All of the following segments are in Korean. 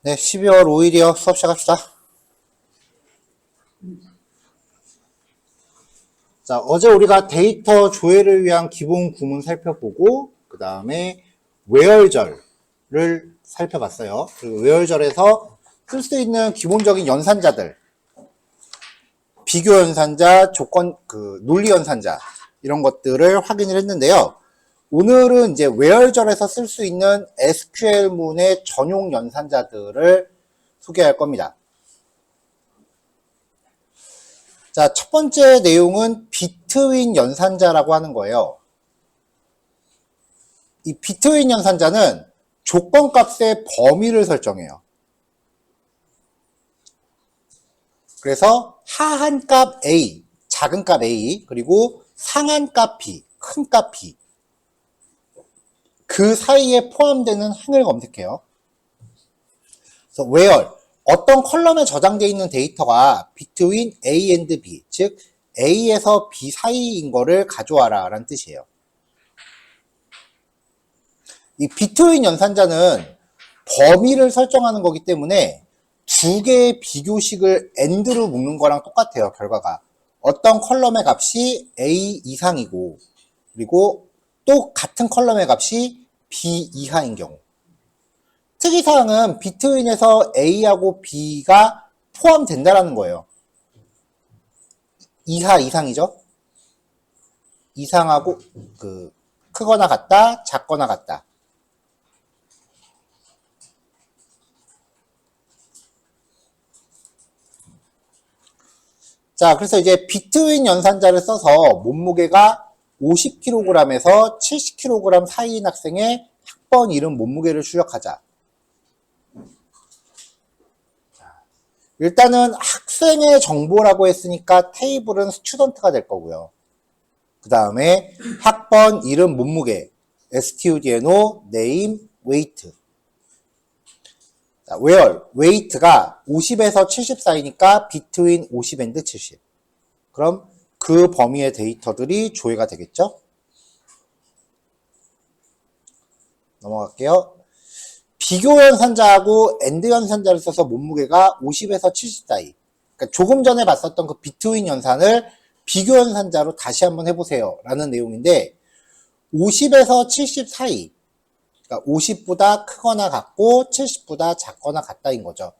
네, 12월 5일이요. 수업 시작합시다. 자, 어제 우리가 데이터 조회를 위한 기본 구문 살펴보고, 그 다음에 외열절을 살펴봤어요. 그리고 외열절에서 쓸 수 있는 기본적인 연산자들, 비교 연산자, 논리 연산자, 이런 것들을 확인을 했는데요. 오늘은 이제 외열절에서 쓸 수 있는 SQL문의 전용 연산자들을 소개할 겁니다. 자, 첫 번째 내용은 비트윈 연산자라고 하는 거예요. 이 비트윈 연산자는 조건값의 범위를 설정해요. 그래서 하한 값 A, 작은 값 A, 그리고 상한 값 B, 큰 값 B. 그 사이에 포함되는 행을 검색해요. 그래서 where, 어떤 컬럼에 저장되어 있는 데이터가 between A and B, 즉 A에서 B 사이인 거를 가져와라 라는 뜻이에요. 이 between 연산자는 범위를 설정하는 거기 때문에 두 개의 비교식을 AND로 묶는 거랑 똑같아요. 결과가 어떤 컬럼의 값이 A 이상이고, 그리고 또 같은 컬럼의 값이 B 이하인 경우. 특이사항은 비트윈에서 A하고 B가 포함된다라는 거예요. 이하 이상이죠. 이상하고 크거나 같다, 작거나 같다. 자, 그래서 이제 비트윈 연산자를 써서 몸무게가 50kg에서 70kg 사이인 학생의 학번 이름 몸무게를 출력하자. 일단은 학생의 정보라고 했으니까 테이블은 스튜던트가 될 거고요. 그 다음에 학번, 이름, 몸무게, studno, name, weight. 자, where, weight가 50에서 70 사이니까 between 50 and 70. 그럼 그 범위의 데이터들이 조회가 되겠죠? 넘어갈게요. 비교 연산자하고 AND 연산자를 써서 몸무게가 50에서 70 사이. 그러니까 조금 전에 봤었던 그 비트윈 연산을 비교 연산자로 다시 한번 해보세요. 라는 내용인데, 50에서 70 사이. 그러니까 50보다 크거나 같고 70보다 작거나 같다인 거죠.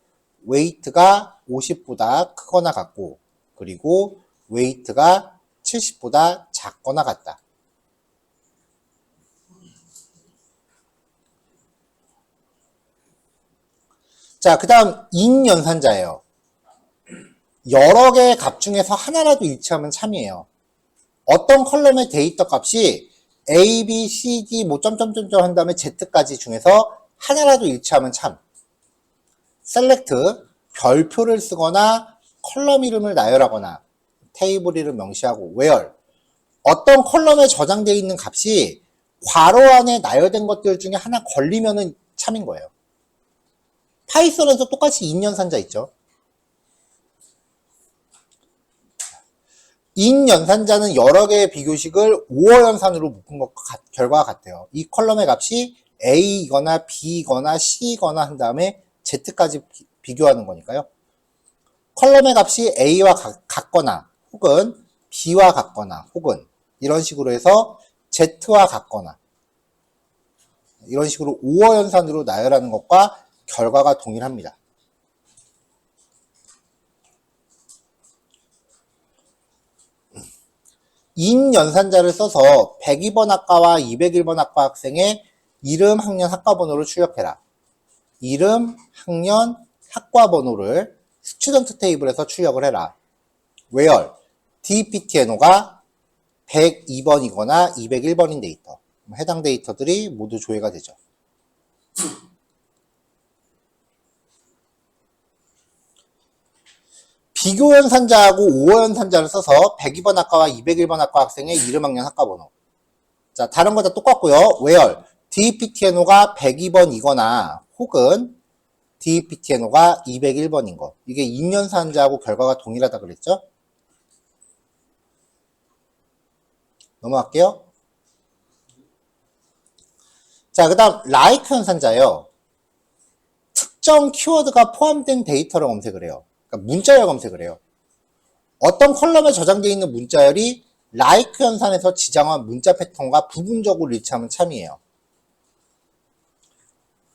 weight가 50보다 크거나 같고, 그리고 weight가 70보다 작거나 같다. 자, 그 다음 인 연산자예요. 여러 개의 값 중에서 하나라도 일치하면 참이에요. 어떤 컬럼의 데이터 값이 A, B, C, D 뭐 점점점점 한 다음에 Z까지 중에서 하나라도 일치하면 참. select, 별표를 쓰거나 컬럼 이름을 나열하거나 테이블 이름 명시하고 where, 어떤 컬럼에 저장되어 있는 값이 괄호 안에 나열된 것들 중에 하나 걸리면은 참인 거예요. 파이썬에서 똑같이 인 연산자 있죠. 인 연산자는 여러 개의 비교식을 5어 연산으로 묶은 것과 결과가 같아요. 이 컬럼의 값이 A이거나 B이거나 C이거나 한 다음에 Z까지 비교하는 거니까요. 컬럼의 값이 A와 같거나 혹은 B와 같거나 혹은 이런 식으로 해서 Z와 같거나 이런 식으로 5어 연산으로 나열하는 것과 결과가 동일합니다. 인 연산자를 써서 102번 학과와 201번 학과 학생의 이름, 학년, 학과 번호를 출력해라. 이름, 학년, 학과 번호를 스튜던트 테이블에서 출력을 해라. where, dptno가 102번이거나 201번인 데이터. 해당 데이터들이 모두 조회가 되죠. 비교 연산자하고 5어 연산자를 써서 102번 학과와 201번 학과 학생의 이름, 학년, 학과 번호. 자, 다른 거 다 똑같고요. where, dptno가 102번이거나 혹은 dptno가 201번인 거. 이게 인 연산자하고 결과가 동일하다 그랬죠? 넘어갈게요. 자, 그 다음 like 연산자예요. 특정 키워드가 포함된 데이터를 검색을 해요. 그러니까 문자열 검색을 해요. 어떤 컬럼에 저장되어 있는 문자열이 like 연산에서 지정한 문자 패턴과 부분적으로 일치하면 참이에요.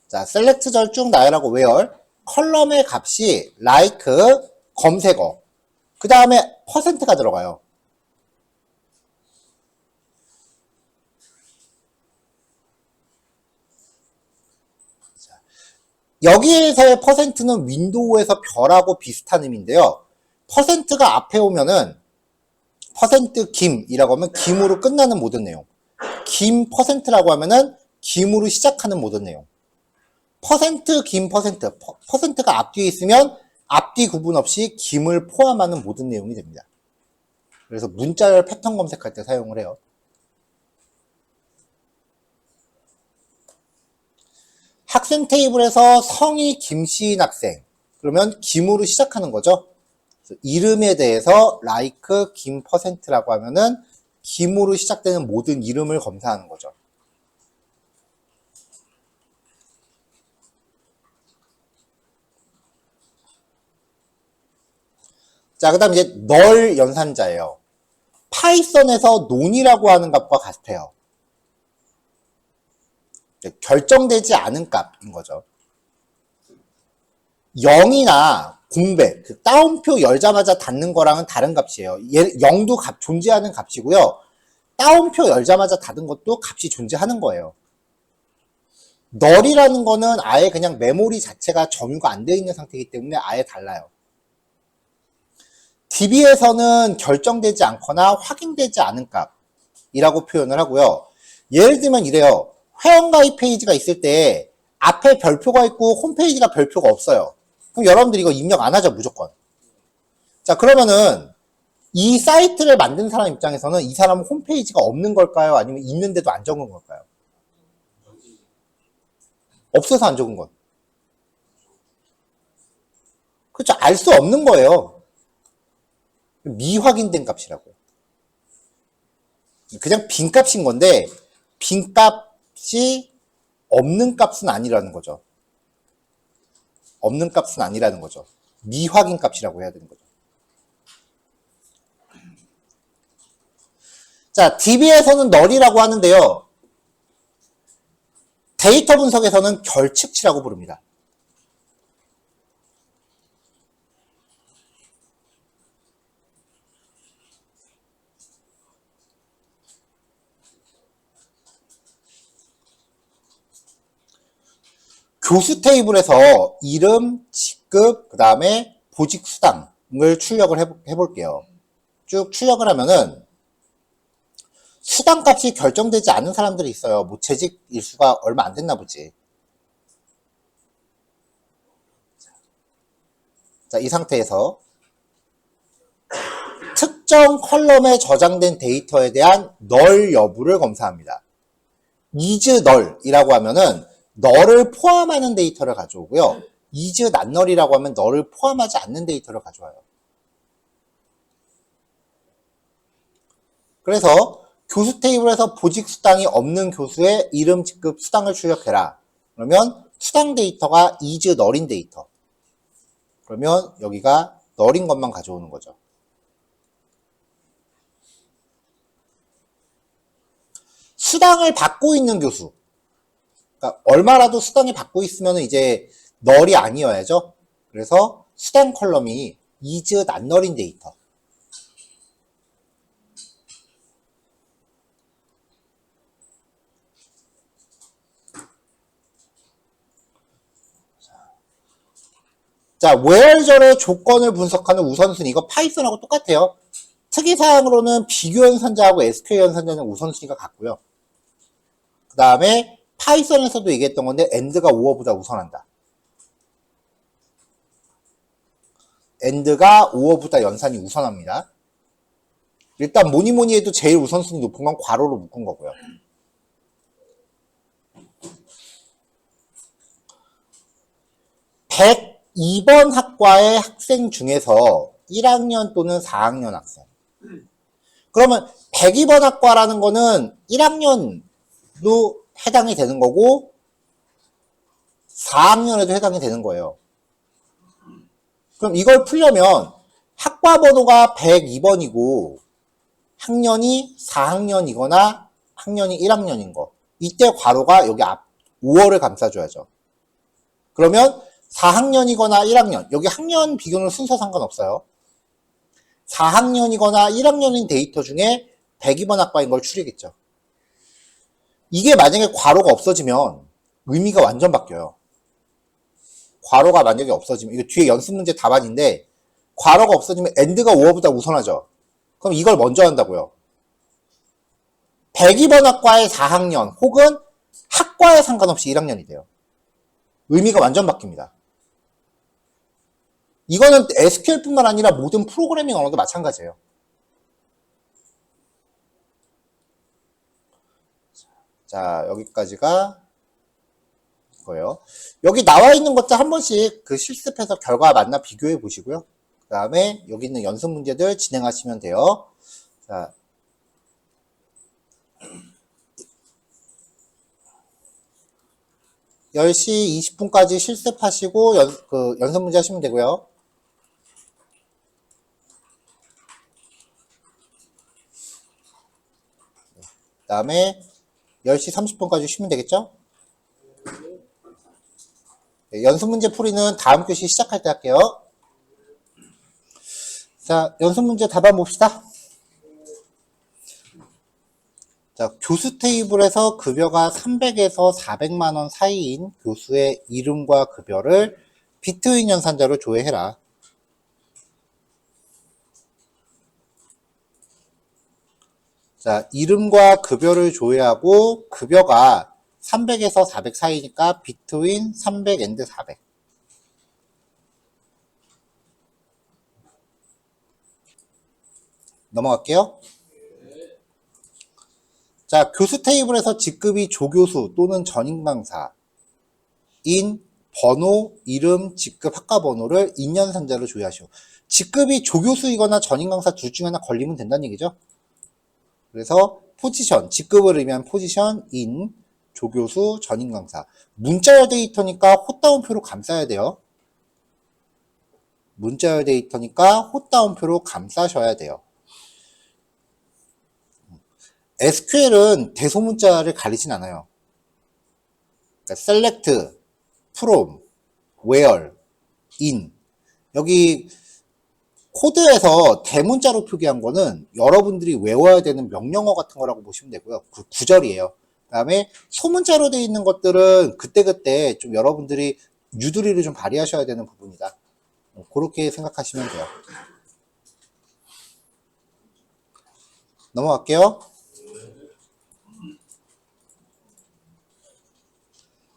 자, 셀렉트절 쭉 나열하고 where 컬럼의 값이 like 검색어 그 다음에 퍼센트가 들어가요. 여기에서의 퍼센트는 윈도우에서 별하고 비슷한 의미인데요. 퍼센트가 앞에 오면은 퍼센트 김이라고 하면 김으로 끝나는 모든 내용. 김 퍼센트라고 하면은 김으로 시작하는 모든 내용. 퍼센트 김 퍼센트. 퍼센트가 앞뒤에 있으면 앞뒤 구분 없이 김을 포함하는 모든 내용이 됩니다. 그래서 문자열 패턴 검색할 때 사용을 해요. 학생 테이블에서 성이 김씨인 학생. 그러면 김으로 시작하는 거죠. 이름에 대해서 like 김 퍼센트라고 하면은 김으로 시작되는 모든 이름을 검사하는 거죠. 자, 그 다음 이제 널 연산자예요. 파이썬에서 논이라고 하는 값과 같아요. 결정되지 않은 값인 거죠. 0이나 공백, 그 따옴표 열자마자 닫는 거랑은 다른 값이에요. 0도 존재하는 값이고요. 따옴표 열자마자 닫은 것도 값이 존재하는 거예요. 널이라는 거는 아예 그냥 메모리 자체가 점유가 안 되어 있는 상태이기 때문에 아예 달라요. DB에서는 결정되지 않거나 확인되지 않은 값이라고 표현을 하고요. 예를 들면 이래요. 회원가입 페이지가 있을 때 앞에 별표가 있고 홈페이지가 별표가 없어요. 그럼 여러분들 이거 입력 안 하죠, 무조건. 자, 그러면은 이 사이트를 만든 사람 입장에서는 이 사람은 홈페이지가 없는 걸까요? 아니면 있는데도 안 적은 걸까요? 없어서 안 적은 건. 그렇죠. 알 수 없는 거예요. 미확인된 값이라고. 그냥 빈 값인 건데 빈 값이 없는 값은 아니라는 거죠. 없는 값은 아니라는 거죠. 미확인 값이라고 해야 되는 거죠. 자, DB에서는 널이라고 하는데요. 데이터 분석에서는 결측치라고 부릅니다. 교수 테이블에서 이름, 직급, 그 다음에 보직 수당을 출력을 해볼게요. 쭉 출력을 하면은 수당값이 결정되지 않은 사람들이 있어요. 뭐 재직 일수가 얼마 안 됐나 보지. 자, 이 상태에서 특정 컬럼에 저장된 데이터에 대한 널 여부를 검사합니다. is null이라고 하면은 너를 포함하는 데이터를 가져오고요. is not null이라고 하면 너를 포함하지 않는 데이터를 가져와요. 그래서 교수 테이블에서 보직 수당이 없는 교수의 이름, 직급, 수당을 출력해라. 그러면 수당 데이터가 is null인 데이터. 그러면 여기가 null인 것만 가져오는 거죠. 수당을 받고 있는 교수. 그러니까 얼마라도 수당이 받고 있으면 이제 null이 아니어야죠. 그래서 수당 컬럼이 is not null인 데이터. 자, where절의 조건을 분석하는 우선순위. 이거 파이썬하고 똑같아요. 특이사항으로는 비교 연산자하고 SQL 연산자는 우선순위가 같고요. 그 다음에 파이썬에서도 얘기했던 건데 AND가 OR보다 우선한다. AND가 OR보다 연산이 우선합니다. 일단 뭐니 해도 제일 우선순위 높은 건 괄호로 묶은 거고요. 백 2번 학과의 학생 중에서 1학년 또는 4학년 학생. 그러면 102번 학과라는 거는 1학년도 해당이 되는 거고 4학년에도 해당이 되는 거예요. 그럼 이걸 풀려면 학과 번호가 102번이고 학년이 4학년이거나 학년이 1학년인 거. 이때 괄호가 여기 앞 5월을 감싸줘야죠. 그러면 4학년이거나 1학년, 여기 학년 비교는 순서 상관없어요. 4학년이거나 1학년인 데이터 중에 102번 학과인 걸 추리겠죠. 이게 만약에 괄호가 없어지면 의미가 완전 바뀌어요. 괄호가 만약에 없어지면, 이거 뒤에 연습 문제 답안인데, 괄호가 없어지면 end가 5어보다 우선하죠. 그럼 이걸 먼저 한다고요. 102번 학과의 4학년 혹은 학과에 상관없이 1학년이 돼요. 의미가 완전 바뀝니다. 이거는 SQL뿐만 아니라 모든 프로그래밍 언어도 마찬가지예요. 자, 여기까지가 이거예요. 여기 나와 있는 것들 한 번씩 그 실습해서 결과 만나 비교해 보시고요. 그 다음에 여기 있는 연습 문제들 진행하시면 돼요. 자, (10시 20분까지) 실습하시고 연습 문제 하시면 되고요. 그 다음에 10시 30분까지 쉬면 되겠죠? 네, 연습 문제 풀이는 다음 교시 시작할 때 할게요. 자, 연습 문제 답안 봅시다. 자, 교수 테이블에서 급여가 300에서 400만 원 사이인 교수의 이름과 급여를 비트윈 연산자로 조회해라. 자, 이름과 급여를 조회하고 급여가 300에서 400 사이니까 비트윈 300 and 400. 넘어갈게요. 자, 교수 테이블에서 직급이 조교수 또는 전임 강사인 번호, 이름, 직급, 학과 번호를 인연산자로 조회하시오. 직급이 조교수이거나 전임 강사 둘 중에 하나 걸리면 된다는 얘기죠. 그래서 포지션, 직급을 의미한 포지션, 인, 조교수, 전임 강사. 문자열 데이터니까 헛다운표로 감싸야 돼요. 문자열 데이터니까 헛다운표로 감싸셔야 돼요. SQL은 대소문자를 가리진 않아요. 그러니까 select, from, where, in. 여기 코드에서 대문자로 표기한 거는 여러분들이 외워야 되는 명령어 같은 거라고 보시면 되고요. 그 구절이에요. 그 다음에 소문자로 되어 있는 것들은 그때그때 좀 여러분들이 유두리를 좀 발휘하셔야 되는 부분이다. 그렇게 생각하시면 돼요. 넘어갈게요.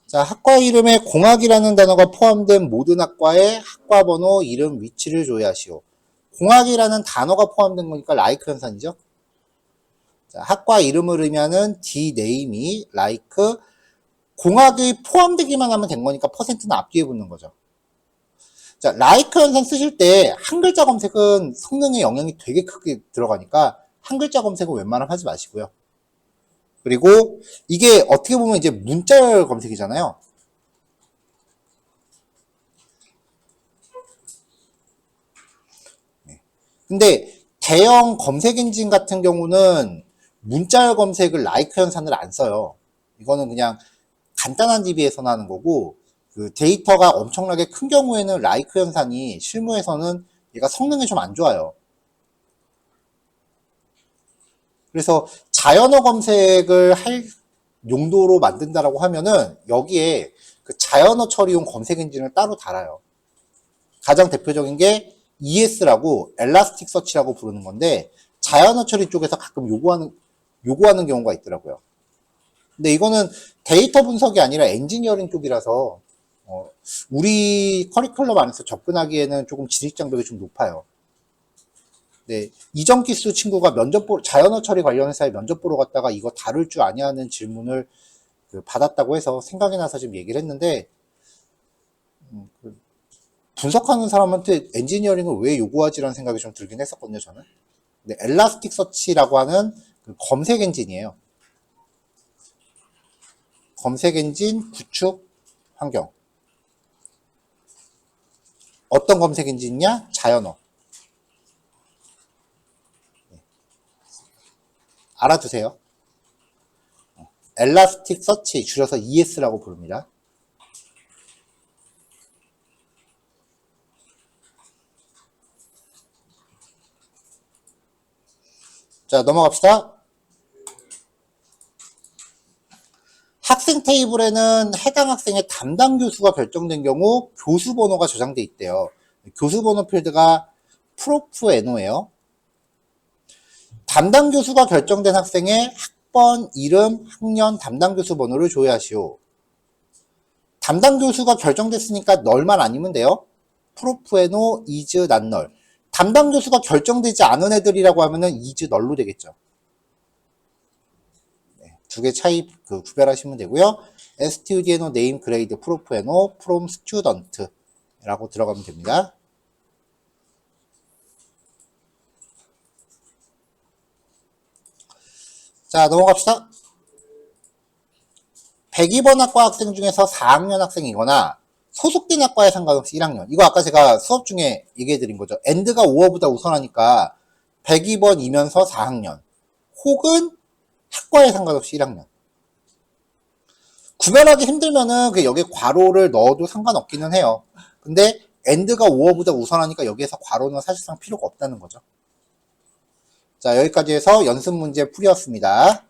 자, 학과 이름에 공학이라는 단어가 포함된 모든 학과의 학과 번호, 이름, 위치를 조회하시오. 공학이라는 단어가 포함된 거니까 like 현상이죠. 자, 학과 이름을 의미하는 dname이 like, 공학이 포함되기만 하면 된 거니까 퍼센트는 앞뒤에 붙는 거죠. 자, like 현상 쓰실 때 한 글자 검색은 성능에 영향이 되게 크게 들어가니까 한 글자 검색은 웬만하면 하지 마시고요. 그리고 이게 어떻게 보면 이제 문자열 검색이잖아요. 근데 대형 검색 엔진 같은 경우는 문자열 검색을 like 현상을 안 써요. 이거는 그냥 간단한 DB에서는 하는 거고, 그 데이터가 엄청나게 큰 경우에는 like 현상이 실무에서는 얘가 성능이 좀 안 좋아요. 그래서 자연어 검색을 할 용도로 만든다라고 하면은 여기에 그 자연어 처리용 검색 엔진을 따로 달아요. 가장 대표적인 게 ES라고 엘라스틱 서치라고 부르는 건데 자연어 처리 쪽에서 가끔 요구하는 경우가 있더라고요. 근데 이거는 데이터 분석이 아니라 엔지니어링 쪽이라서 우리 커리큘럼 안에서 접근하기에는 조금 진입 장벽이 좀 높아요. 네, 이정기수 친구가 자연어 처리 관련 회사에 면접 보러 갔다가 이거 다룰 줄 아냐는 질문을 받았다고 해서 생각이 나서 지금 얘기를 했는데, 분석하는 사람한테 엔지니어링을 왜 요구하지라는 생각이 좀 들긴 했었거든요, 저는. 근데 엘라스틱 서치라고 하는 그 검색 엔진이에요. 검색 엔진 구축 환경. 어떤 검색 엔진이냐? 자연어. 알아두세요. 엘라스틱 서치, 줄여서 ES라고 부릅니다. 자, 넘어갑시다. 학생 테이블에는 해당 학생의 담당 교수가 결정된 경우 교수 번호가 저장돼 있대요. 교수 번호 필드가 프로프NO예요. 담당 교수가 결정된 학생의 학번, 이름, 학년, 담당 교수 번호를 조회하시오. 담당 교수가 결정됐으니까 널만 아니면 돼요. 프로프NO, is, not null. 담당 교수가 결정되지 않은 애들이라고 하면은 is null로 되겠죠. 두 개 차이 구별하시면 되고요. studno name grade proofno from student 라고 들어가면 됩니다. 자, 넘어갑시다. 102번 학과 학생 중에서 4학년 학생이거나 소속된 학과에 상관없이 1학년. 이거 아까 제가 수업 중에 얘기해드린 거죠. end가 5어보다 우선하니까 102번이면서 4학년. 혹은 학과에 상관없이 1학년. 구별하기 힘들면은 여기에 괄호를 넣어도 상관없기는 해요. 근데 end가 5어보다 우선하니까 여기에서 괄호는 사실상 필요가 없다는 거죠. 자, 여기까지 해서 연습 문제 풀이었습니다.